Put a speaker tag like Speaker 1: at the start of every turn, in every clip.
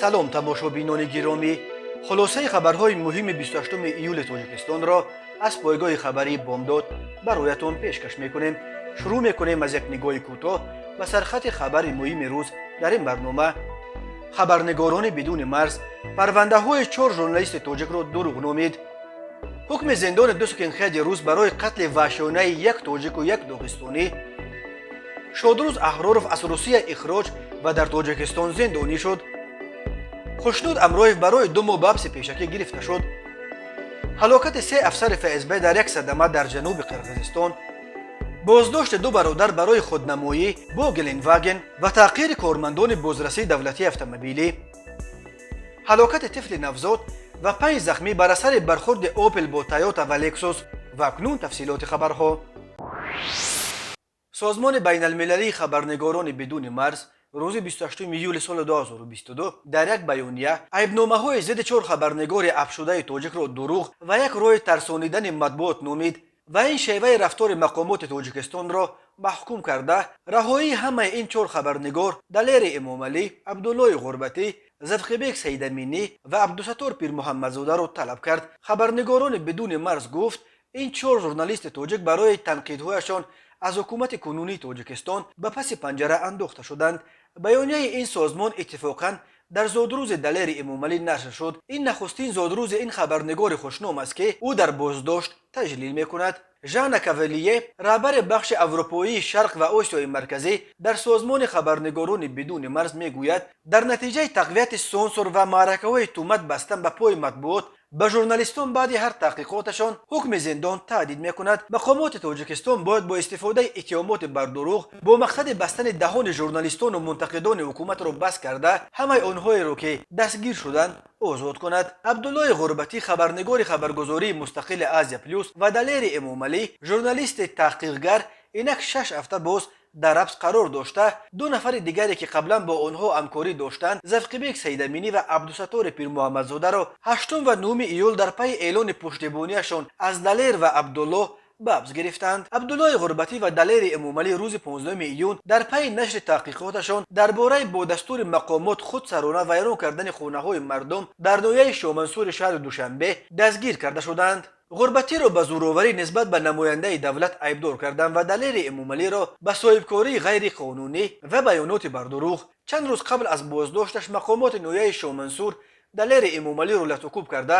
Speaker 1: салом тамошобинони гиромӣ, хулосаи хабарҳои муҳими 28 июли тоҷикистонро аз пойгоҳи хабарии бомдод бароятон пешкаш мекунем. шурӯъ мекунем аз як нигоҳи кӯтоҳ ба сархати хабари муҳими рӯз. дар ин барнома хабарнигорони бидуни марз парвандаҳои 4 журналисти тоҷикро дурӯғ номид. ҳукми зиндони 2 сукинхеди рӯз барои қатли ваҳшиёнаи як тоҷику як доғистонӣ. шодрӯз аҳроров аз русия ихроҷ ва дар тоҷикистон зиндонӣ шуд. хушнуд амроев барои 2 моҳ ба ҳабси пешакӣ гирифта шуд. ҳалокати 3 афсари ФСБ дар як садама дар ҷануби Қирғизистон. боздошти 2 бародар барои худнамоӣ бо Геленваген ва таъқири кормандони бозрасии давлатии автомобилӣ. ҳалокати тифли навзод ва 5 захмӣ бар асари бархурди Opel бо Toyota ва Lexus. ва акнун тафсилоти хабарҳо. созмони байналмилалии хабарнигорони бидуни марз рӯзи 28 июли соли 2022 дар як баёния айбномаҳои зидди 4 хабарнигори абшудаи тоҷикро дурӯғ ва як роҳи тарсонидани матбуот номид ва ин шеваи рафтори мақомоти тоҷикистонро маҳкум карда, раҳоии ҳамаи ин 4 хабарнигор Далери Эмомалӣ, Абдуллои Ғурбатӣ, Завқибек Саидаминӣ ва Абдусаттор Пирмуҳаммадзодаро талаб кард. хабарнигорони бидуни марз гуфт, ин 4 журналисти тоҷик барои танқидҳояшон аз ҳукумати кунунии тоҷикистон ба паси панҷара андохта шуданд. баёнияи ин созмон иттифоқан дар зодрӯзи Далери Эмомалӣ нашр шуд. ин нахустин зодрӯзи ин хабарнигори хушном аст ки ӯ дар боздошт таҷлил мекунад. Жана Кавелие, раҳбари бахши Аврупоии Шарқ ва Осиёи Марказӣ дар созмони хабарнигорони бидуни марз мегӯяд, дар натиҷаи тақвияти сонсур ва маъракаҳои тӯҳмат бастан ба пои матбуот ба журналистон баъди ҳар таҳқиқоташон ҳукми зиндон таҳдид мекунад. мақомоти тоҷикистон бояд бо истифодаи иттиҳомоти бар дурӯғ бо мақсади бастани даҳони журналистону мунтақидони ҳукуматро бас карда ҳамаи онҳоеро ки дастгир шуданд озод кунад. Абдуллои Ғурбатӣ, хабарнигори хабаргузории мустақили Азия Плюс ва Далери Эмомалӣ, журналисти таҳқиқгар, инак 6 ҳафта боз дар ҳабс қарор дошта, 2 нафари дигаре ки қаблан бо онҳо ҳамкорӣ доштанд, Завқибек Саидаминӣ ва Абдусаттори Пирмуҳаммадзодаро 8 ва 9 июл дар пайи эълони пуштибонияшон аз Далер ва Абдулло ба ҳабс гирифтанд. Абдуллои Ғурбатӣ ва Далери Эмомалӣ рӯзи 15 июн дар пайи нашри таҳқиқоташон дар бораи бо дастури мақомот худсарона вайрон кардани хонаҳои мардум дар ноҳияи Шомансури шаҳри Душанбе дастгир карда шуданд. Ғурбатиро ба зӯроварӣ нисбат ба намояндаи давлат айбдор карданд ва Далери Эмомалиро ба соҳибкории ғайриқонунӣ ва баёноти бар дурӯғ. чанд рӯз қабл аз боздошташ мақомоти ноҳияи Шомансур Далери Эмомалиро латукуб карда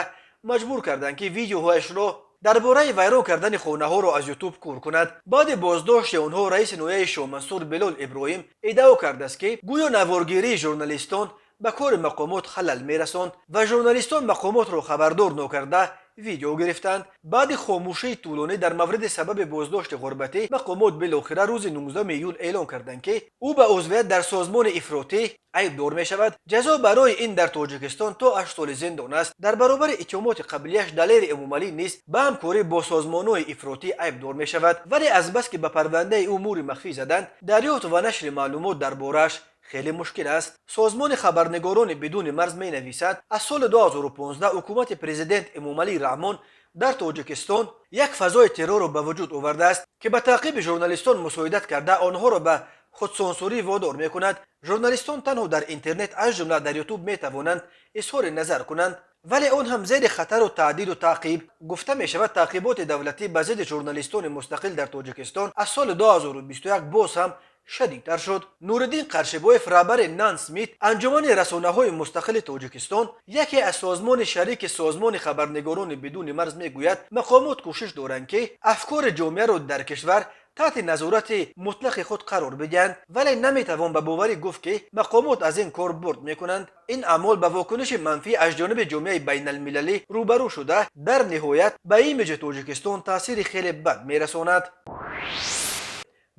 Speaker 1: маҷбур карданд ки видеоҳояшро дар бораи вайрон кардани хонаҳоро аз YouTube кор кунад. баъди боздошти онҳо раиси ноҳияи Шомансур Билол Иброҳим иддао кардааст ки гӯё наворгирии журналистон ба кори мақомот халал мерасонд ва журналистон мақомотро хабардор нокарда видео гирифтанд. баъди хомӯшии тӯлонӣ дар мавриди сабаби боздошти Ғурбатӣ, мақомот билохира рӯзи 19 июл эълон карданд ки ӯ ба узвият дар созмони ифротӣ айбдор мешавад. ҷазо барои ин дар Тоҷикистон то 8 соли зиндон аст. дар баробари иттиҳомоти қаблияш Далери Эмомалӣ низ ба ҳамкорӣ бо созмонҳои ифротӣ айбдор мешавад, вале азбас ки ба парвандаи ӯ мӯри махфӣ заданд, дарёфт ва нашри маълумот дар борааш хеле мушкил аст. созмони хабарнигорони бидуни марз менависад, аз соли 2015 ҳукумати президент Эмомалӣ Раҳмон дар Тоҷикистон як фазои террорро ба вуҷуд овардааст ки ба таъқиби журналистон мусоидат карда онҳоро ба худсонсурӣ водор мекунад. журналистон танҳо дар интернет аз ҷумла дар YouTube метавонанд изҳори назар кунанд, вале он ҳам зери хатару таҳдиду таъқиб. гуфта мешавад таъқиботи давлатӣ ба зидди журналистони мустақил дар Тоҷикистон аз соли 2021 боз ҳам шадидтар шуд. Нуриддин Қаршибоев, раҳбари Нан Смит, анҷумани расонаҳои мустақили Тоҷикистон, яке аз созмони шарики созмони хабарнигорони бидуни марз мегӯяд, мақомот кӯшиш доранд ки афкори ҷомеаро дар кишвар таҳти назорати мутлақи худ қарор бидиҳанд, вале наметавон ба боварӣ гуфт ки мақомот аз ин кор бурд мекунанд. ин аъмол ба вокуниши манфӣ аз ҷониби ҷомеаи байналмилалӣ рӯбарӯ шуда, дар ниҳоят ба имиҷи Тоҷикистон таъсири хеле бад мерасонад.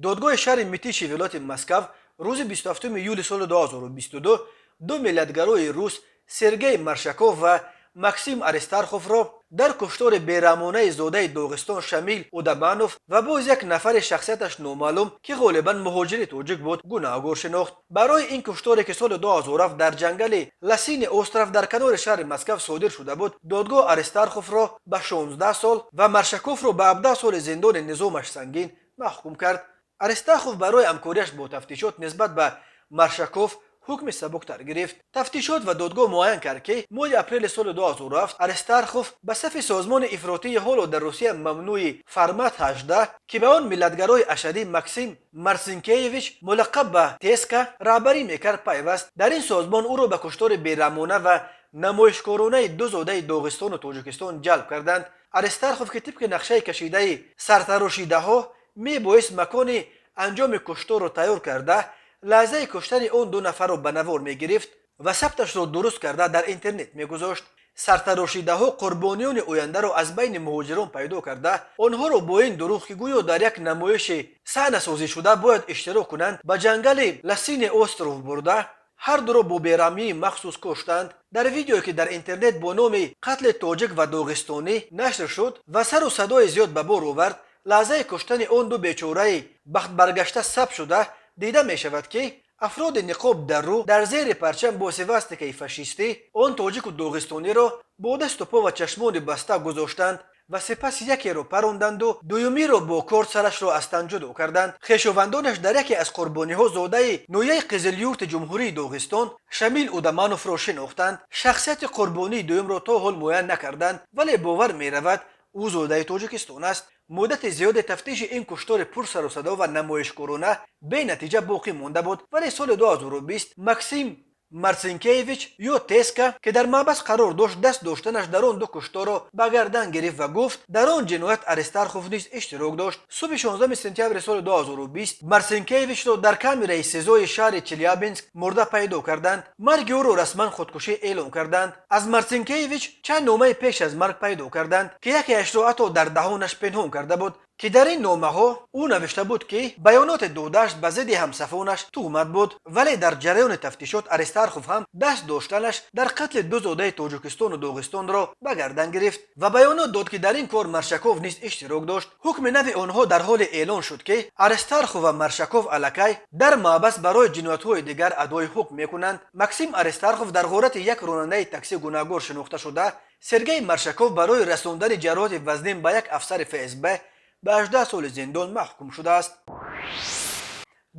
Speaker 1: додгоҳи шаҳри Митиши вилояти Москав рӯзи 27 июли соли 2022 ду миллатгарои рус Сергей Маршаков ва Максим Аристарховро дар куштори бераҳмонаи зодаи Доғистон Шамил Удаманов ва боз як нафари шахсияташ номаълум ки ғолибан муҳоҷири тоҷик буд гунаҳгор шинохт. барои ин кушторе ки соли 2007 дар ҷангали Ласини остров дар канори шаҳри Москав содир шуда буд, додгоҳ Аристарховро ба 16 сол ва Маршаковро ба 17 соли зиндони низомаш сангин маҳкум кард. Аристархов барои ҳамкориаш бо тафтишот нисбат ба Маршаков حکم سبکتر گرفت. تفتیشات و دادگاه معاین کرد که ماه اپریل سال 2007 آرستارخوف به صف سازمان افراطی هولو در روسیه ممنوع فرمت 18 که به آن ملتگرای اشدی ماکسیم مارسینکیویچ ملقب به تسکا رهبری میکرد پیوست. در این سازمان او را به کشتار بیرحمانه و نمایشکارانه دو زاده داغستان و تاجیکستان جلب کردند. آرستارخوف که طبق نقشه کشیده سرتراشیده ها می باعث مکان انجام کشتار را تیار کرده لحظه کشتن اون دو نفر را به نوار می گرفت و ثبتش را درست کرده در اینترنت می گذاشت. سرتراشیده ها قربانیان آینده را از بین مهاجران پیدا کرده آنها را با این دروغ که گویا در یک نمایش صحنه سازی شده باید اشتراک کنند به جنگل لسین اوستروف برده هر دو را با بیرحمی مخصوص کشتند. در ویدیویی که در اینترنت با نام قتل تاجیک و داغستانی نشر شد و سر و صدای زیاد به بار آورد لحظه کشتن آن دو بیچاره بخت برگشته ثبت شده دیده می شود که افراد نقاب در رو در زیر پرچم با سواستیکای فاشیستی آن تاجیک و داغستانی را با دست و پا و چشمان بسته گذاشتند و سپس یکی را پراندند و دومی را با کارد سرش را از تن جدا کردند. خویشاوندانش در یکی از قربانی ها زاده نویه قزلیورت جمهوری داغستان شمیل اودمانوف را شناختند. شخصیت قربانی دوم را تا حال معاین نکردند ولی باور می رود او زاده تاجیکستان است. مدت زیاد تفتیش این کشتار پر سر و صدا و نمایشکارانه به نتیجه باقی مانده بود ولی سال 2020 ماکسیم مارسینکیویچ یا تسکا که در محبس قرار داشت دست داشتنش در آن دو کشتار را به گردن گرفت و گفت در آن جنایت آرستارخوف نیز اشتراک داشت. صبح 16 سپتامبر سال 2020 مارسینکیویچ را در کامرای سزای شهر چلیابینسک مرده پیدا کردند. مرگ او را رسما خودکشی اعلام کردند. از مارسینکیویچ چند نامه پیش از مرگ پیدا کردند که یکیش را حتی در دهانش پنهان کرده بود که در این نامه ها او نوشته بود که بیانات داده‌اش به ضد همصفانش تهمت بود ولی در جریان تفتیشات آرستارخوف هم دست داشتنش در قتل دو زاده تاجیکستان و داغستان را به گردن گرفت و بیانات داد که در این کار مرشکوف نیز اشتراک داشت. حکم نو آنها در حال اعلان شد که آرستارخوف و مرشکوف الکی در محبس برای جنایت‌های دیگر ادای حکم می‌کنند. ماکسیم آرستارخوف در غارت یک راننده تاکسی گوناگور شناخته شده سرگئی مرشکوف برای رساندن جراحات وزنین به یک افسر فسب به 18 سال زندان محکوم شده است.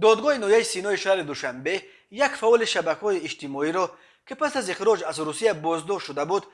Speaker 1: دادگاه نهایی سینای شهر دوشنبه یک فعال شبکه‌های اجتماعی را که پس از اخراج از روسیه بازداشت شده بود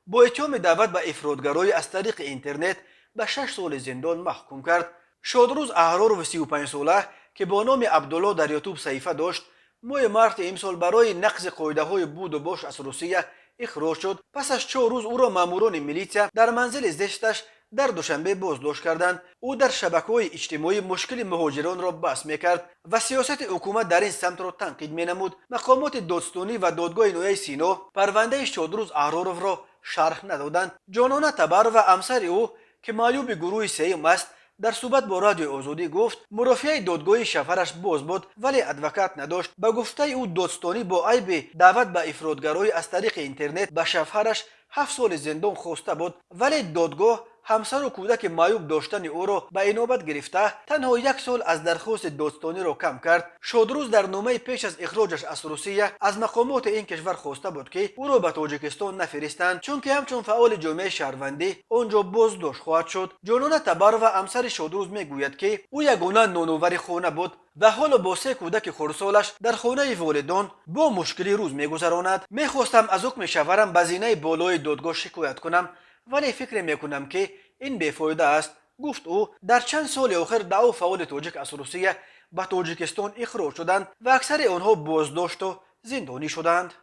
Speaker 1: با اتهام دعوت به افراطگرایی از طریق اینترنت به 6 سال زندان محکوم کرد. شادروز احرارov 35 ساله که با نام عبدالله در یوتیوب صحیفه داشت ماه مارس امسال برای نقض قاعده‌های بود و باش از روسیه اخراج شد. پس از 4 روز او را ماموران میلیتیا در منزل زشتش در دوشنبه بازداشت کردند. او در شبکه‌های اجتماعی مشکل مهاجران را بحث میکرد و سیاست حکومت در این سمت را تنقید مینمود. مقامات دادستانی و دادگاه نهایی سینا پرونده شادروز احرارov را شرح ندادند. جانانه تبر و همسر او که معیوب گروه سیوم است در صحبت با رادیو آزادی گفت مرافعه دادگاهی شوهرش باز بود ولی ادوکات نداشت. به گفته او دادستانی با عیب دعوت به افراطگرایی از طریق اینترنت به شوهرش 7 سال زندان خواسته بود ولی دادگاه همسر و کودک معیوب داشتن او را به اینابت گرفته تنها 1 سال از درخواست دادستانی را کم کرد. شادروز در نامه پیش از اخراجش از روسیه از مقامات این کشور خواسته بود که او را به تاجیکستان نفرستند چون که همچون فعال جامعه شهروندی آنجا بازداشت خواهد شد. جانانه تبر و همسر شادروز میگوید که او یگانه نانآور خانه بود و حالا با 3 کودک خردسالش در خانه والدان با مشکلی روز میگذراند. میخواستم از حکم شوهرم به زینه بالای دادگاه شکایت کنم ولی فکر میکنم که این بیفایده است، گفت او. در چند سال آخر 10 فعال تاجیک از روسیه به تاجیکستان اخراج شدند و اکثر آنها بازداشت و زندانی شدند.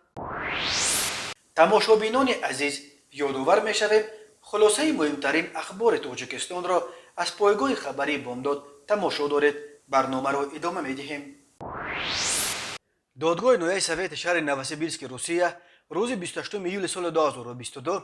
Speaker 1: تماشابینان عزیز، یادآور میشویم خلاصه مهمترین اخبار تاجیکستان را از پایگاه خبری بامداد تماشا دارید. برنامه را ادامه میدهیم. دادگاه نهایی سویت شهر نوسیبیرسک روسیه روز 28 ایول سال 2022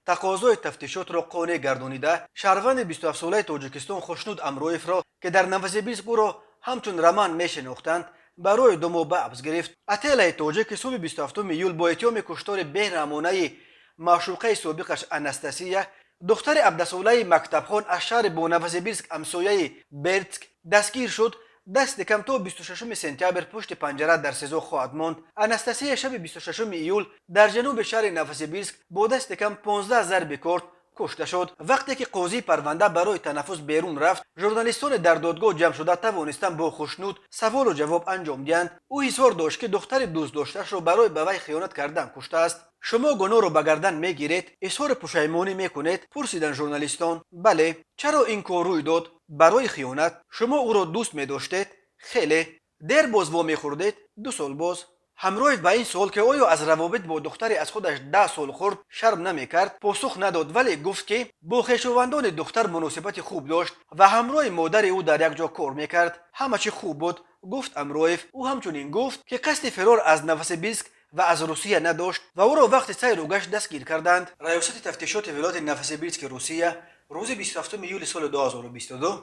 Speaker 1: تقاضای تفتیشات را قانع گردانیده شهروند 27 ساله تاجیکستان خوشنود امرویف را که در نوسیبیرسک او را همچون رمان میشناختند برای 2 ماه به حبس گرفت. اتیلای تاجیک صبح 27 ایول با اتهام کشتار بیرحمانه معشوقه سابقش اناستاسیا دختر 17 ساله مکتبخوان از شهر نوسیبیرسک همسایه برتسک دستگیر شد. دست کم تا 26 سپتامبر پشت پنجره در سزا خواهد ماند. اناستاسیا شب 26 ایول در جنوب شهر نوسیبیرسک با دست کم 15 ضرب کارد کشته شد. وقتی که قاضی پرونده برای تنفس بیرون رفت، ژورنالیستان در دادگاه جمع شده توانستند با خشنود سوال و جواب انجام دهند. او اصرار داشت که دختر دوست داشته‌اش را برای به وی خیانت کردن کشته است. شما گناه را به گردن میگیرید، اظهار پشیمانی میکنید؟ پرسیدند ژورنالیستان. بله. چرا این کار روی داد؟ برای خیانت. شما او را دوست می‌داشتید؟ خیلی. در باز وا می‌خوردید؟ 2 سال باز. همراه به این سوال که آیا از روابط با دختری از خودش 10 سال خورد شرم نمیکرد، پاسخ نداد، ولی گفت که با خویشاوندان دختر مناسبت خوب داشت و همراه مادر او در یک جا کار میکرد. همه چی خوب بود، گفت امرویف. او همچنین گفت که قصد فرار از نوسیبیرسک و از روسیه نداشت و او را وقت سیر و گشت دستگیر کردند. ریاست تفتیشات ولایت نوسیبیرسک روسیه روز 27 ایول سال 2022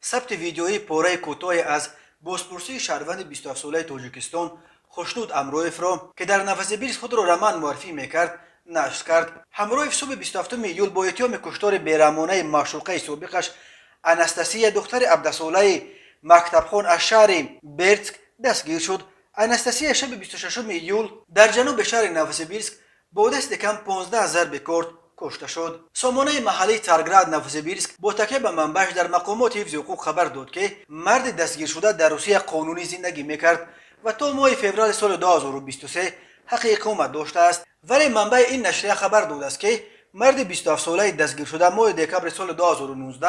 Speaker 1: ثبت ویدیویی پاره کوتاه از بازپرسی شهروند 27 ساله تاجیکستان خشنود امرویف را که در نوسیبیرسک خود را رمان معرفی میکرد نشر کرد. همرویف صبح 27 ایول با اتهام کشتار بیرحمانه معشوقه سابقش انستاسیا دختر 17 ساله مکتبخوان از شهر برتسک دستگیر شد. انستاسیا شب 26 ایول در جنوب شهر نوسیبیرسک با دست کم 15 ضرب کارد کشته شد. سامانه محلی ترگراد نوسیبیرسک با تکیه به منبعش در مقامات حفظ حقوق خبر داد که مرد دستگیر شده در روسیه قانونی زندگی میکرد و تا ماه فوریه سال 2023 حق اقامت داشته است. ولی منبع این نشریه خبر داده است که مرد 27 ساله دستگیر شده ماه دکبر سال 2019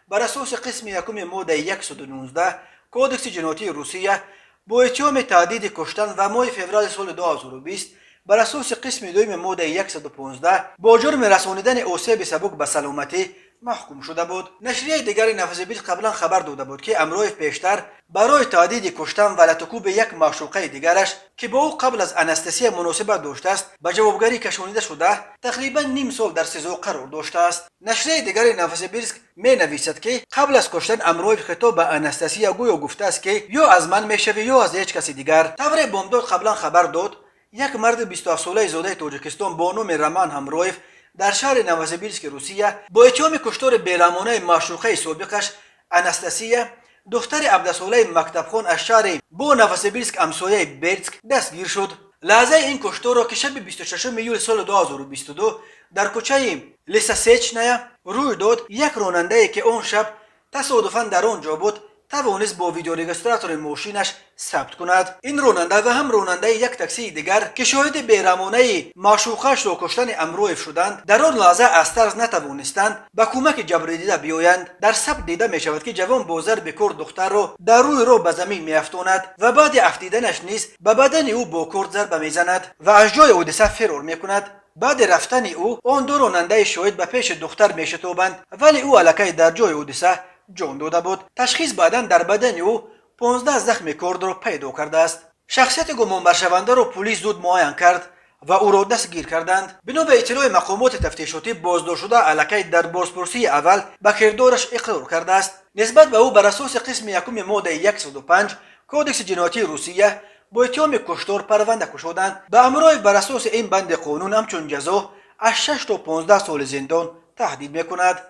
Speaker 1: بر اساس قسم یکم ماده 119 کودکس جنایتی روسیه با اتهام تهدید کشتن و ماه فوریه سال 2020 بر اساس قسم دوم ماده 115 با جرم رسانیدن آسیب سبک به سلامتی محکوم شده بود. نشریه دیگر نوسیبیرسک قبلا خبر داده بود که امرویف پیشتر برای تهدید کشتن و لطکوب یک معشوقه دیگرش که با او قبل از انستاسیا مناسبت داشته است به جوابگری کشانیده شده تقریبا نیم سال در سزا قرار داشته است. نشریه دیگر نوسیبیرسک می نویسد که قبل از کشتن امرویف خطاب به انستاسیا گویا گفته است که یا از من میشوی یا از هیچ کسی دیگر. طور بامداد قبلا خبر داد یک مرد 27 ساله زاده تاجیکستان با نام رمان همرویف در شهر نوسیبیرسک روسیه با اتهام کشتار بیرحمانه معشوقه سابقش انستاسیا دختر 17 ساله مکتبخوان از شهر با نوسیبیرسک همسایه برتسک دستگیر شد. لحظه این کشتار را که شب 26 ایول سال 2022 در کوچه لیساسچنایا روی داد، یک راننده که آن شب تصادفاً در آنجا بود توانست با ویدیو رگیستراتور ماشینش ثبت کند. این راننده و هم راننده یک تاکسی دیگر که شاهد بیرحمانه معشوقش را کشتن امرویف شدند در آن لحظه از ترس نتوانستند به کمک جبرانیده بیایند. در ثبت دیده می شود که جوان با ضرب کورد دختر را در روی را به زمین میافتاند و بعد افتیدنش نیز به بدن او با کورد ضربه میزند و از جای حادثه فرار میکند. بعد رفتن او آن دو راننده شاهد به پیش دختر میشتابند ولی او الکی در جای حادثه جان داده بود. تشخیص بعداً در بدن او 15 زخم کورد را پیدا کرده است. شخصیت گمان برشونده را پلیس زود معاین کرد و او را دستگیر کردند. بنا به اطلاع مقامات تفتیشاتی بازداشت شده الکی در بازپرسی اول به کردارش اقرار کرده است. نسبت به او بر اساس قسم یکم ماده 105 کودکس جنایتی روسیه با اتهام کشتار پرونده گشودند. به امرویف بر اساس این بند قانون همچون جزا از 6 تا 15 سال زندان تهدید میکند.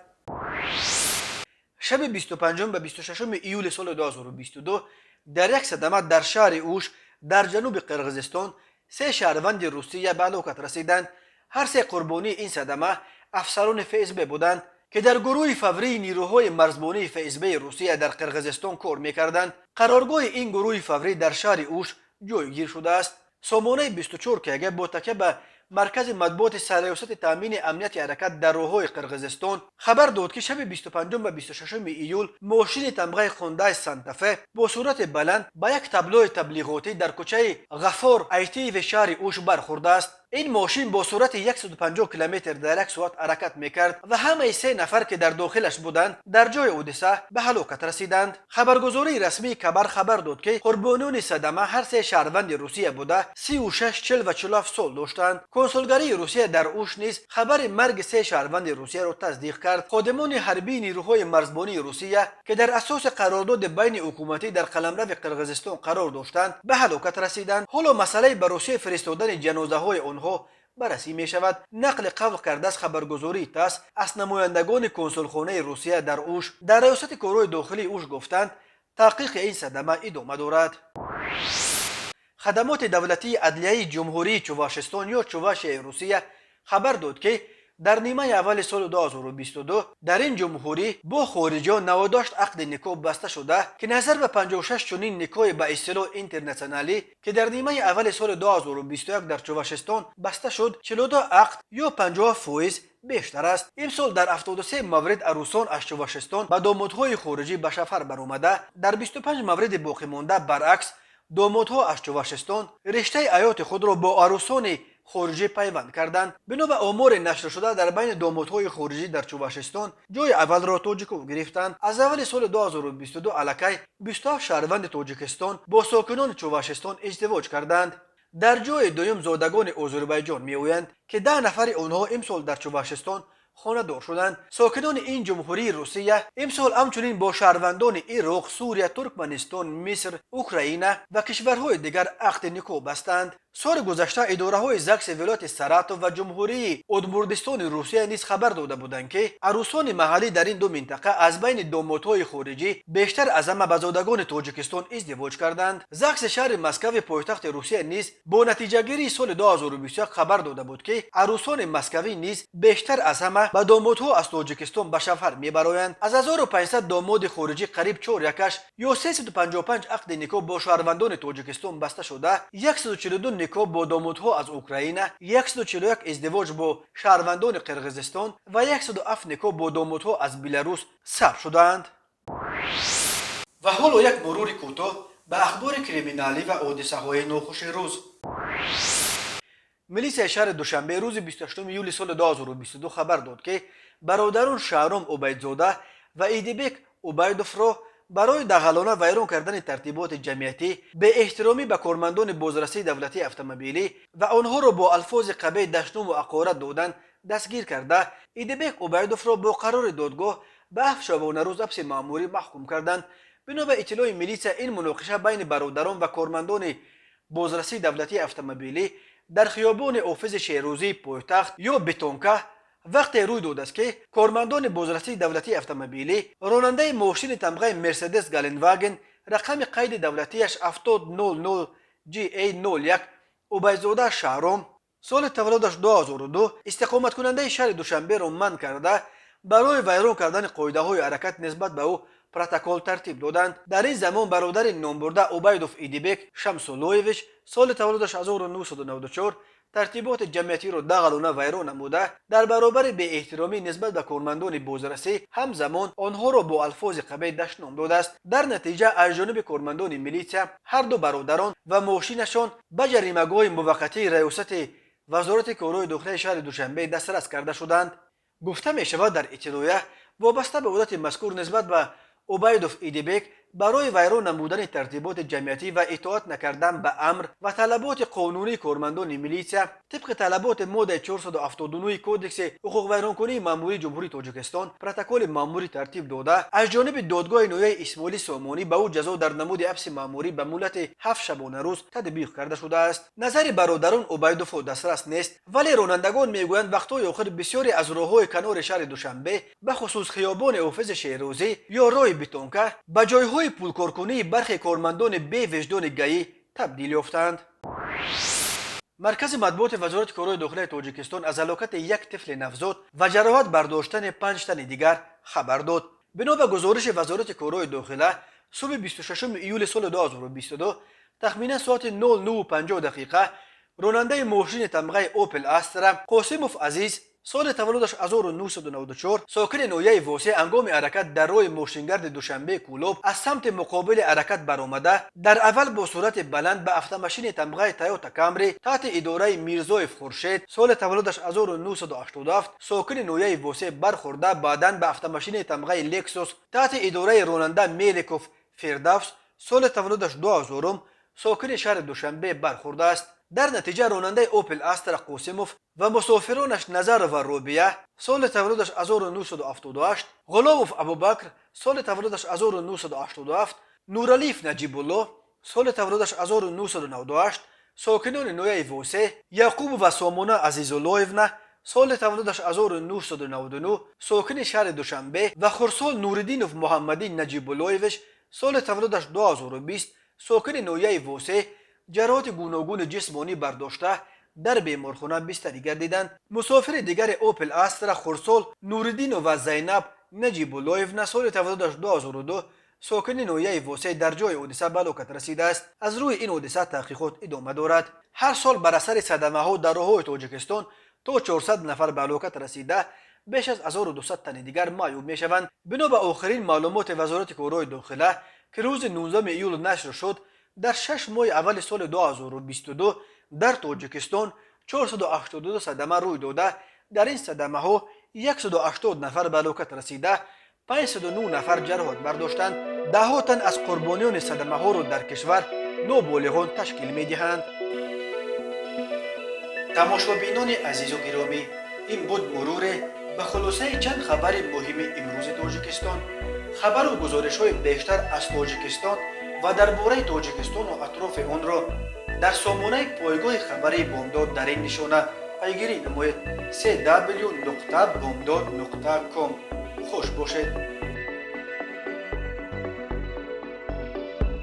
Speaker 1: شب 25 و 26 ایول سال 2022 در یک صدمه در شهر اوش در جنوب قرقیزستان 3 شهروند روسیه به هلاکت رسیدند. هر 3 قربانی این صدمه افسران فسب بودند که در گروه فوری نیروهای مرزبانی فسب روسیه در قرقیزستان کار میکردند. قرارگاه این گروه فوری در شهر اوش جایگیر شده است. سامانه 24 کیگه با تکیه به مرکز مطبوعات سرریاست تامین امنیت حرکت در راههای قرقیزستان خبر داد که شب 25 و 26 ایول ماشین تمغه خوندای سانتافه با صورت بلند با یک تابلو تبلیغاتی در کوچه غفار ایتی و شهر اوش برخورده است. این ماشین با سرعت 150 کیلومتر در یک ساعت حرکت میکرد و همه 3 نفر که در داخلش بودند در جای حادثه به هلاکت رسیدند. خبرگزاری رسمی خبر داد که قربانیان صدمه هر 3 شهروند روسیه بوده 36 40 و 47 سال داشتند. کنسولگری روسیه در اوش نیز خبر مرگ 3 شهروند روسیه را تصدیق کرد. خادمان حربی نیروهای مرزبانی روسیه که در اساس قرارداد بین حکومتی در قلمرو قرقیزستان قرار داشتند به هلاکت رسیدند. حالا مسئله به روسیه فرستادن جنازه های آنها بررسی می شود. نقل قول کرده از خبرگزاری تاس از نمایندگان کنسولخانه روسیه در اوش در ریاست کارهای داخلی اوش گفتند تحقیق این صدمه ادامه دارد. خدمات دولتی عدلیه جمهوری چواشستان یا چوواش روسیه خبر داد که در نیمه اول سال 2022 در این جمهوری با خارجیان نواداشت عقد نکاح بسته شده که نظر به 56 چنین نکاح به اصطلاح اینترنشنالی که در نیمه اول سال 2021 در چواشستان بسته شد 42 عقد یا 50% بیشتر است. امسال در 73 مورد عروسان از چواشستان به دامادهای خارجی به سفر برآمده، در 25 مورد باقی مانده برعکس دامادها از چواشستان رشته حیات خود را با عروسان خارجی پیوند کردند. بنا به آمار نشر شده در بین دامادهای خارجی در چواشستان جای اول را تاجیکو گرفتند. از اول سال 2022 الکی 27 شهروند تاجیکستان با ساکنان چواشستان ازدواج کردند. در جای دوم زادگان آذربایجان میآیند که 10 نفر آنها امسال در چواشستان خانه دار شدند. ساکنان این جمهوری روسیه امسال همچنین با شهروندان عراق، سوریه، ترکمنستان، مصر، اوکراین و کشورهای دیگر عقد نکاح بستند. سال گذشته اداره‌های زاکس ولایت سراتوف و جمهوری ادموردستان روسیه نیز خبر داده بودند که عروسان محلی در این دو منطقه از بین دامادهای خارجی بیشتر از همه به زادگان تاجیکستان ازدواج کردند. زاکس شهر مسکو پایتخت روسیه نیز با نتیجه گیری سال 2021 خبر داده بود که عروسان مسکوی نیز بیشتر از همه به دامادها از تاجیکستان به سفر میبرایند. از 1500 داماد خارجی قریب 4 یا 355 عقد نکاح با شهروندان تاجیکستان بسته شده، 142 نکاح با دامادها از اوکراین، 141 ازدواج با شهروندان قرقیزستان و 107 نکاح با دامادها از بلاروس ثبت شدند. و حالا یک مرور کوتاه به اخبار کریمینالی و حادثه‌های ناخوش روز. میلیسیا شهر دوشنبه روز 28 یولی سال 2022 خبر داد که برادران شهرام عبیدزاده و ایدیبک عبیدوف را برای دغلانه ویران کردن ترتیبات جمعیتی به احترامی به کارمندان بازرسی دولتی اتومبیلی و آنها را با الفاظ قبیح دشنام و حقارت دادن دستگیر کرده، ایدیبک عبیدوف را با قرار دادگاه به 7 شبانه روز حبس مأموری محکوم کردند. بنا به اطلاع میلیسیا این مناقشه بین برادران و کارمندان بازرسی دولتی اتومبیلی در خیابان اوفیز شیروزی پایتخت یا بتونکا وقتی روی داد است که کارمندان بازرسی دولتی اتومبیلی راننده ماشین تمغه مرسدس گالنواگن رقم قید دولتیش 7000 GA01 عبیدزاده شهرام سال تولدش 2002 استقامت کننده شهر دوشنبه را منع کرده برای ویران کردن قاعده های حرکت نسبت به او پروتکل ترتیب دادند. در این زمان برادر نامبرده عبیدوف ایدیبک شمسولویویچ سال تولدش 1994 ترتیبات جمعیتی را دغلانه ویران نموده در برابر بی احترامی نسبت به کارمندان بازرسی همزمان آنها را با الفاظ قبیح دشنام داده است. در نتیجه از جانب کارمندان میلیسیا هر دو برادران و ماشینشان به جریمه‌گاه موقتی ریاست وزارت کارهای داخلی شهر دوشنبه دسترس کرده شدند. گفته می شود در اطلاعیه وابسته به عادت مذکور نسبت به عبیدوف ایدیبک برای ویران نمودن ترتیبات جمعیتی و اطاعت نکردن به امر و طلبات قانونی کارمندان میلیسیا طبق طلبات ماده 479 کودکس حقوق ویرانکنی مأموری جمهوری تاجیکستان پروتکل مأموری ترتیب داده از جانب دادگاه نهایی اسماعیلی سامانی به او جزا در نمود حبس مأموری به مهلت 7 شبانه روز تطبیق کرده شده است. نظر برادران عبیدوف دسترس نیست، ولی رانندگان میگویند وقتهای آخر بسیاری از راههای کنار شهر دوشنبه به خصوص خیابان اوفیز شیروزی یا راه بتونکا به جایهای پولکارکنی برخی کارمندان بی وجدان گیی تبدیل یافتند. مرکز مطبوعات وزارت کارهای داخلی تاجیکستان از هلاکت یک طفل نوزاد و جراحت برداشتن 5 تن دیگر خبر داد. بنا به گزارش وزارت کارهای داخلی صبح 26 ایول سال 2022 تخمینا ساعت 09:50 راننده ماشین تمغه اوپل استرا قاسموف عزیز سال تولدش 1994 ساکن نویه واسه هنگام حرکت در راه ماشینگرد دوشنبه کولوب از سمت مقابل حرکت برآمده در اول با سرعت بلند به اتومبیل تمغه تویوتا کامری تحت اداره میرزایف خورشید سال تولدش 1987 ساکن نویه واسه برخورده بعداً به اتومبیل تمغه لکسوس تحت اداره راننده میلیکوف فردوس سال تولدش 2000 ساکن شهر دوشنبه برخورده است. در نتیجه راننده اوپل استرا قاسموف و مسافرانش نظر و روبیه سال تولدش 1978 غلاموف ابوبکر سال تولدش 1987 نورالیف نجیب الله سال تولدش 1998 ساکنان نویه واسه یعقوب و سامونه عزیزاللهیونا سال تولدش 1999 ساکن شهر دوشنبه و خرسال نوردینوف محمدی نجیب اللهیویچ سال تولدش 2020 ساکن نویه واسه جراحات گوناگون جسمانی برداشته در بیمارخانه بستری گردیدند. مسافر دیگر اوپل استرا خورسال نوردین و زینب نجیب اللهیف سال تولدش 2002 ساکن نویه واسه در جای حادثه به هلاکت رسیده است. از روی این حادثه تحقیقات ادامه دارد. هر سال بر اثر صدمه ها در راههای تاجیکستان تا 400 نفر به هلاکت رسیده، بیش از 1200 تن دیگر معیوب می شوند. بنا به آخرین معلومات وزارت کارهای داخله که روز 19 ایول نشر شد، در 6 ماه اول سال 2022 در تاجیکستان 482 صدمه روی داده. در این صدمه ها 180 نفر به هلاکت رسیده، 509 نفر جراحت برداشتند. ده ها تن از قربانیان صدمه ها را در کشور نابالغان تشکیل می دهند. تماشابینان عزیز و گرامی، این بود مرور به خلاصه چند خبر مهم امروز تاجیکستان. خبر و گزارش های بیشتر از تاجیکستان و درباره تاجیکستان و اطراف آن را در سامانه پایگاه خبری بامداد در این نشانه پیگیری نمایید: www.bamdad.com. خوش باشید.